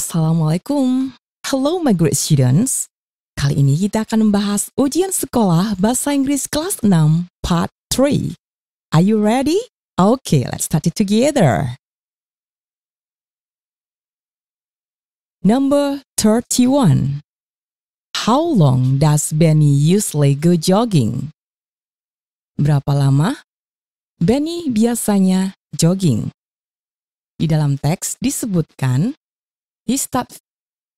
Assalamualaikum. Hello my great students. Kali ini kita akan membahas ujian sekolah Bahasa Inggris kelas 6 part 3. Are you ready? Okay, let's start it together. Number 31. How long does Benny usually go jogging? Berapa lama Benny biasanya jogging? Di dalam teks disebutkan he start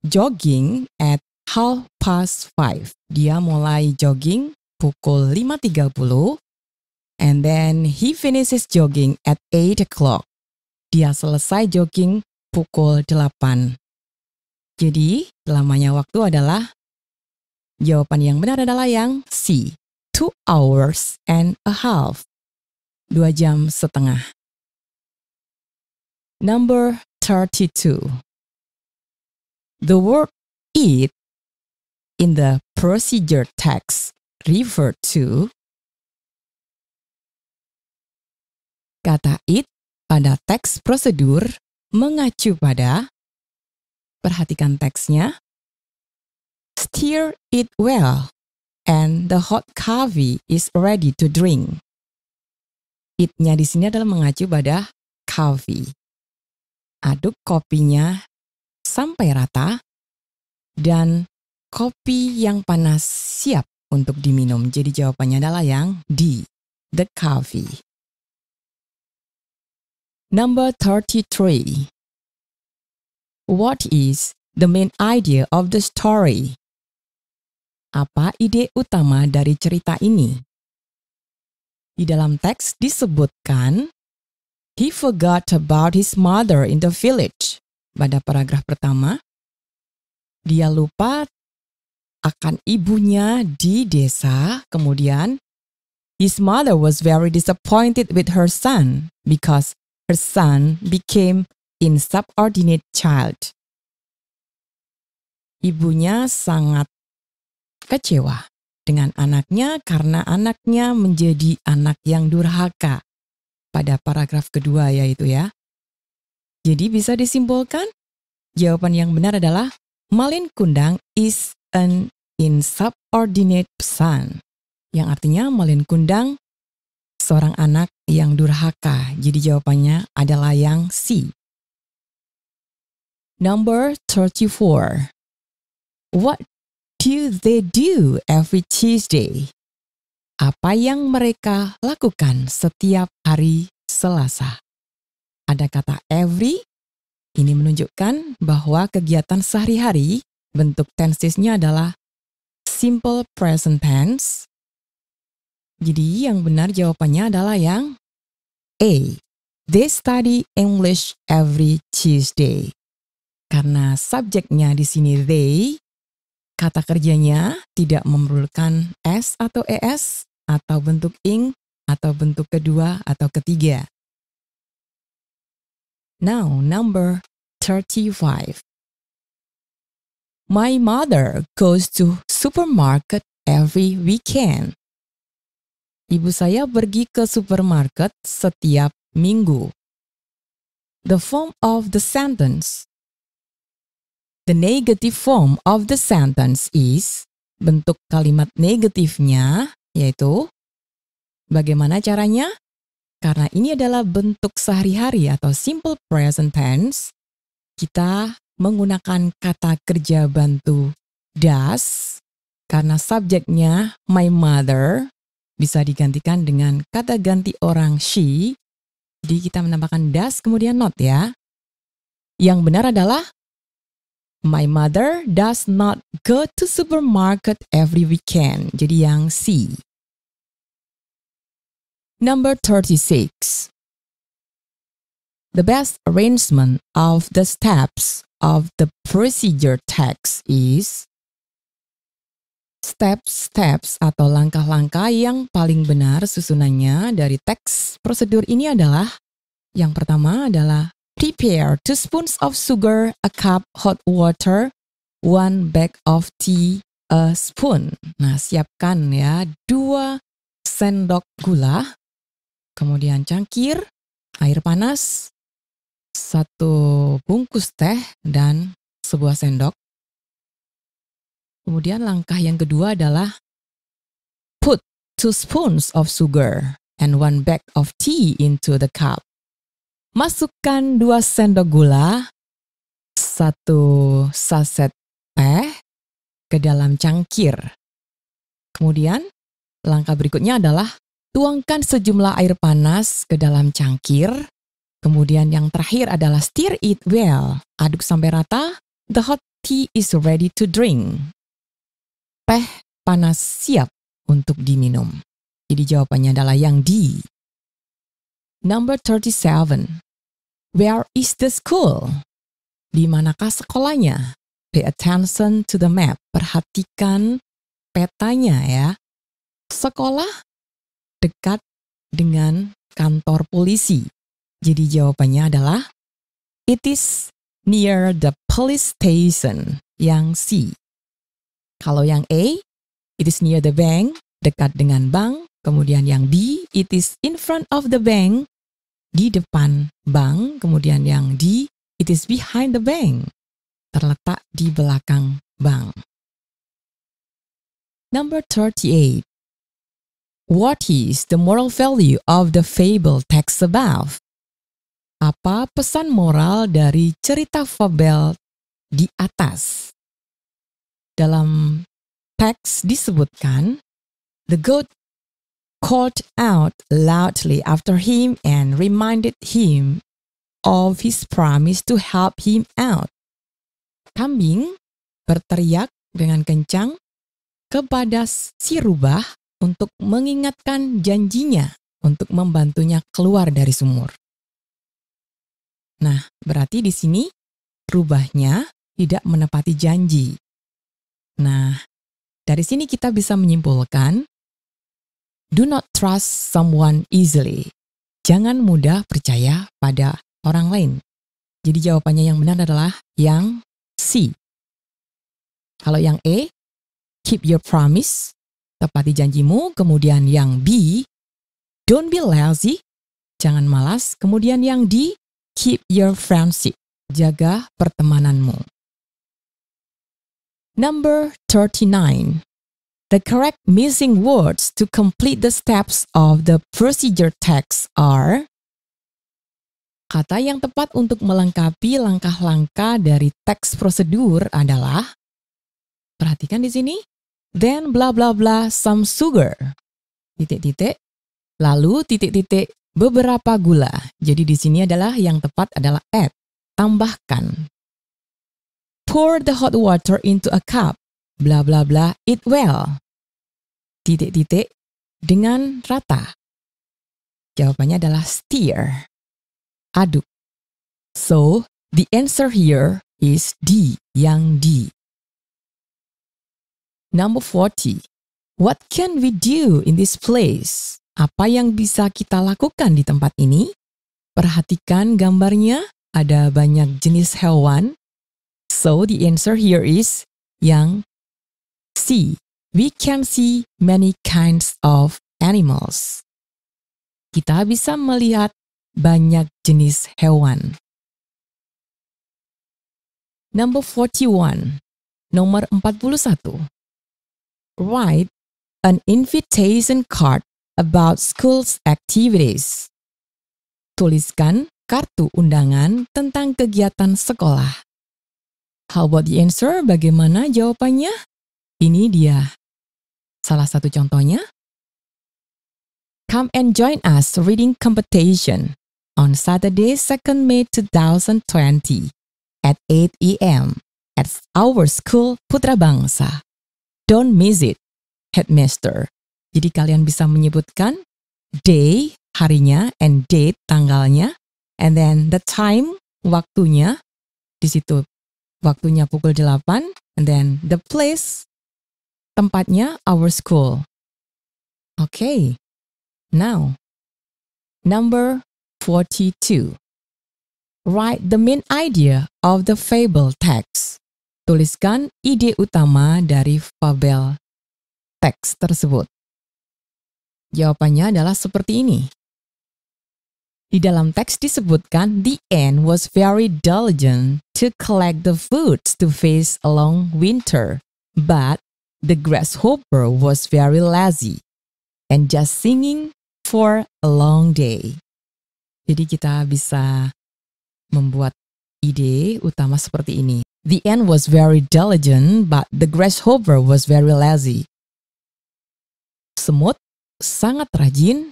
jogging at 5:30. Dia mulai jogging pukul 5.30 and then he finishes jogging at 8 o'clock. Dia selesai jogging pukul 8. Jadi, lamanya waktu adalah jawaban yang benar adalah yang C. 2 hours and a half. 2 jam setengah. Number 32. The word eat in the procedure text refer to kata eat pada teks prosedur mengacu pada, perhatikan teksnya, stir it well and the hot coffee is ready to drink. It-nya di sini adalah mengacu pada coffee. Aduk kopinya sampai rata dan kopi yang panas siap untuk diminum. Jadi jawabannya adalah yang D, the coffee. Number 33. What is the main idea of the story? Apa ide utama dari cerita ini? Di dalam teks disebutkan he forgot about his mother in the village. Pada paragraf pertama, dia lupa akan ibunya di desa. Kemudian, his mother was very disappointed with her son because her son became insubordinate child. Ibunya sangat kecewa dengan anaknya karena anaknya menjadi anak yang durhaka. Pada paragraf kedua yaitu ya. Jadi bisa disimpulkan, jawaban yang benar adalah Malin Kundang is an insubordinate son. Yang artinya Malin Kundang seorang anak yang durhaka. Jadi jawabannya adalah yang C. Number 34. What do they do every Tuesday? Apa yang mereka lakukan setiap hari Selasa? Ada kata every, ini menunjukkan bahwa kegiatan sehari-hari, bentuk tensesnya adalah simple present tense. Jadi yang benar jawabannya adalah yang A. They study English every Tuesday. Karena subjeknya di sini they, kata kerjanya tidak memerlukan S atau ES, atau bentuk ing, atau bentuk kedua atau ketiga. Now, number 35. My mother goes to supermarket every weekend. Ibu saya pergi ke supermarket setiap minggu. The form of the sentence. The negative form of the sentence is, bentuk kalimat negatifnya yaitu, bagaimana caranya? Karena ini adalah bentuk sehari-hari atau simple present tense, kita menggunakan kata kerja bantu does, karena subjeknya my mother, bisa digantikan dengan kata ganti orang she, jadi kita menambahkan does kemudian not ya. Yang benar adalah my mother does not go to supermarket every weekend, jadi yang C. Number 36. The best arrangement of the steps of the procedure text is, steps atau langkah-langkah yang paling benar susunannya dari teks prosedur ini adalah, yang pertama adalah prepare 2 spoons of sugar, a cup hot water, 1 bag of tea, a spoon. Nah, siapkan ya 2 sendok gula, kemudian cangkir, air panas, 1 bungkus teh, dan sebuah sendok. Kemudian langkah yang kedua adalah put 2 spoons of sugar and 1 bag of tea into the cup. Masukkan 2 sendok gula, 1 saset teh ke dalam cangkir. Kemudian langkah berikutnya adalah tuangkan sejumlah air panas ke dalam cangkir. Kemudian yang terakhir adalah stir it well. Aduk sampai rata. The hot tea is ready to drink. Teh panas siap untuk diminum. Jadi jawabannya adalah yang D. Number 37. Where is the school? Di manakah sekolahnya? Pay attention to the map. Perhatikan petanya ya. Sekolah dekat dengan kantor polisi. Jadi jawabannya adalah it is near the police station. Yang C. Kalau yang A, it is near the bank, dekat dengan bank. Kemudian yang B, it is in front of the bank, di depan bank. Kemudian yang D, it is behind the bank, terletak di belakang bank. Number 38. What is the moral value of the fable text above? Apa pesan moral dari cerita fabel di atas? Dalam teks disebutkan, the goat called out loudly after him and reminded him of his promise to help him out. Kambing berteriak dengan kencang kepada si rubah untuk mengingatkan janjinya untuk membantunya keluar dari sumur. Nah, berarti di sini rubahnya tidak menepati janji. Nah, dari sini kita bisa menyimpulkan, do not trust someone easily. Jangan mudah percaya pada orang lain. Jadi jawabannya yang benar adalah yang C. Kalau yang A, keep your promise, tepati janjimu. Kemudian yang B, don't be lazy, jangan malas. Kemudian yang D, keep your friendship, jaga pertemananmu. Number 39. The correct missing words to complete the steps of the procedure text are. Kata yang tepat untuk melengkapi langkah-langkah dari teks prosedur adalah, perhatikan di sini, then blah blah blah some sugar, titik-titik, lalu titik-titik beberapa gula. Jadi di sini adalah yang tepat adalah add, tambahkan. Pour the hot water into a cup, blah blah blah it well, titik-titik dengan rata. Jawabannya adalah stir, aduk. So, the answer here is D, yang D. Number 40. What can we do in this place? Apa yang bisa kita lakukan di tempat ini? Perhatikan gambarnya, ada banyak jenis hewan. So, the answer here is yang C. We can see many kinds of animals. Kita bisa melihat banyak jenis hewan. Number 41. Nomor 41. Write an invitation card about school's activities. Tuliskan kartu undangan tentang kegiatan sekolah. How about the answer? Bagaimana jawabannya? Ini dia salah satu contohnya. Come and join us reading competition on Saturday, 2nd May 2020 at 8 a.m. at our school Putra Bangsa. Don't miss it, headmaster. Jadi kalian bisa menyebutkan day, harinya, and date, tanggalnya, and then the time, waktunya. Di situ waktunya pukul 8, and then the place, tempatnya our school. Okay, now, number 42. Write the main idea of the fable text. Tuliskan ide utama dari fabel teks tersebut. Jawabannya adalah seperti ini. Di dalam teks disebutkan, the ant was very diligent to collect the foods to face a long winter, but the grasshopper was very lazy and just singing for a long day. Jadi kita bisa membuat ide utama seperti ini. The ant was very diligent, but the grasshopper was very lazy. Semut sangat rajin,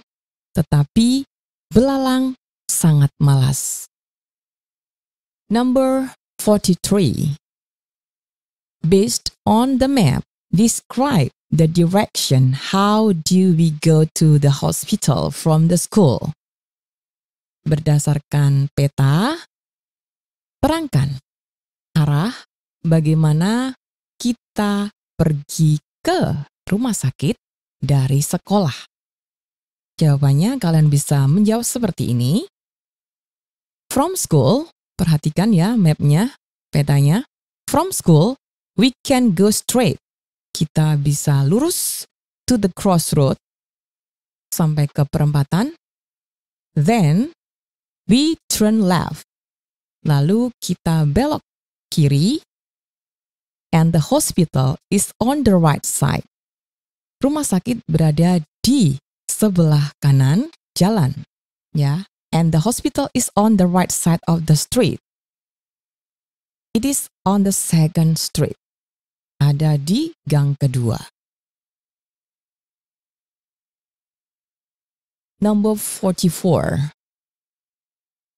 tetapi belalang sangat malas. Number 43. Based on the map, describe the direction. How do we go to the hospital from the school? Berdasarkan peta, terangkan arah bagaimana kita pergi ke rumah sakit dari sekolah. Jawabannya kalian bisa menjawab seperti ini. From school, perhatikan ya mapnya, petanya. From school, we can go straight. Kita bisa lurus to the crossroad sampai ke perempatan. Then, we turn left. Lalu kita belok kiri. And the hospital is on the right side. Rumah sakit berada di sebelah kanan jalan, ya. And the hospital is on the right side of the street. It is on the second street. Ada di gang kedua. Number 44.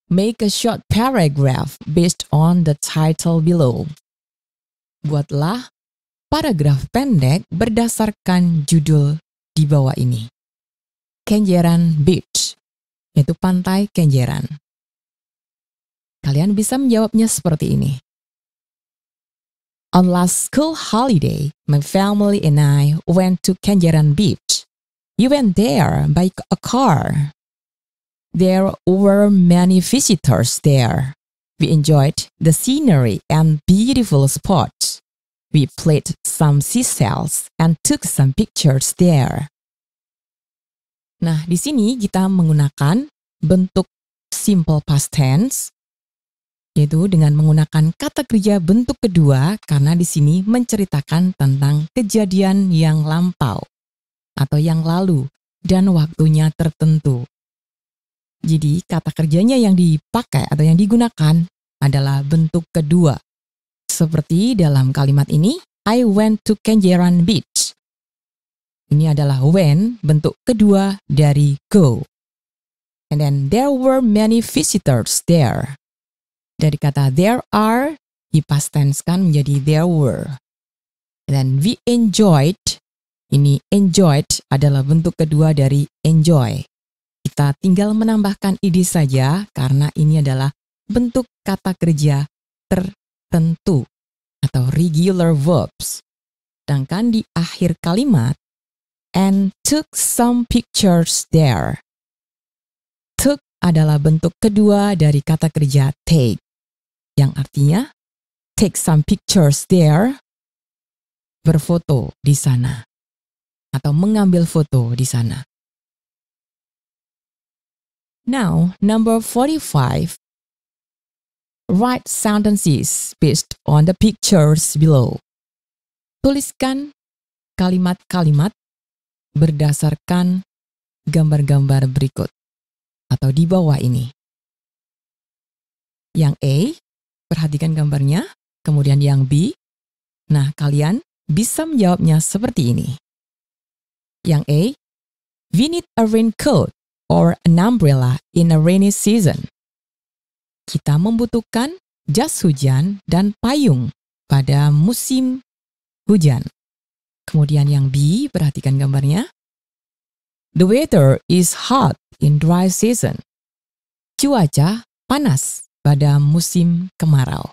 Make a short paragraph based on the title below. Buatlah paragraf pendek berdasarkan judul di bawah ini. Kenjeran Beach, yaitu pantai Kenjeran. Kalian bisa menjawabnya seperti ini. On last school holiday, my family and I went to Kenjeran Beach. We went there by a car. There were many visitors there. We enjoyed the scenery and beautiful spots. We played some seashells and took some pictures there. Nah, di sini kita menggunakan bentuk simple past tense, yaitu dengan menggunakan kata kerja bentuk kedua karena di sini menceritakan tentang kejadian yang lampau atau yang lalu dan waktunya tertentu. Jadi kata kerjanya yang dipakai atau yang digunakan adalah bentuk kedua. Seperti dalam kalimat ini, I went to Kenjeran Beach. Ini adalah when, bentuk kedua dari go. And then there were many visitors there. Dari kata there are, di past tense kan menjadi there were. And then we enjoyed, ini enjoyed adalah bentuk kedua dari enjoy. Kita tinggal menambahkan id saja karena ini adalah bentuk kata kerja tertentu atau regular verbs. Sedangkan di akhir kalimat, and took some pictures there. Took adalah bentuk kedua dari kata kerja take, yang artinya take some pictures there, berfoto di sana, atau mengambil foto di sana. Now, number 45. Write sentences based on the pictures below. Tuliskan kalimat-kalimat berdasarkan gambar-gambar berikut atau di bawah ini. Yang A, perhatikan gambarnya, kemudian yang B. Nah, kalian bisa menjawabnya seperti ini. Yang A, we need a raincoat or an umbrella in a rainy season. Kita membutuhkan jas hujan dan payung pada musim hujan. Kemudian yang B, perhatikan gambarnya. The weather is hot in dry season. Cuaca panas pada musim kemarau.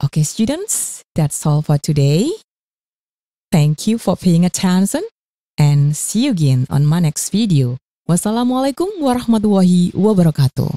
Okay, students, that's all for today. Thank you for paying attention and see you again on my next video. Wassalamualaikum warahmatullahi wabarakatuh.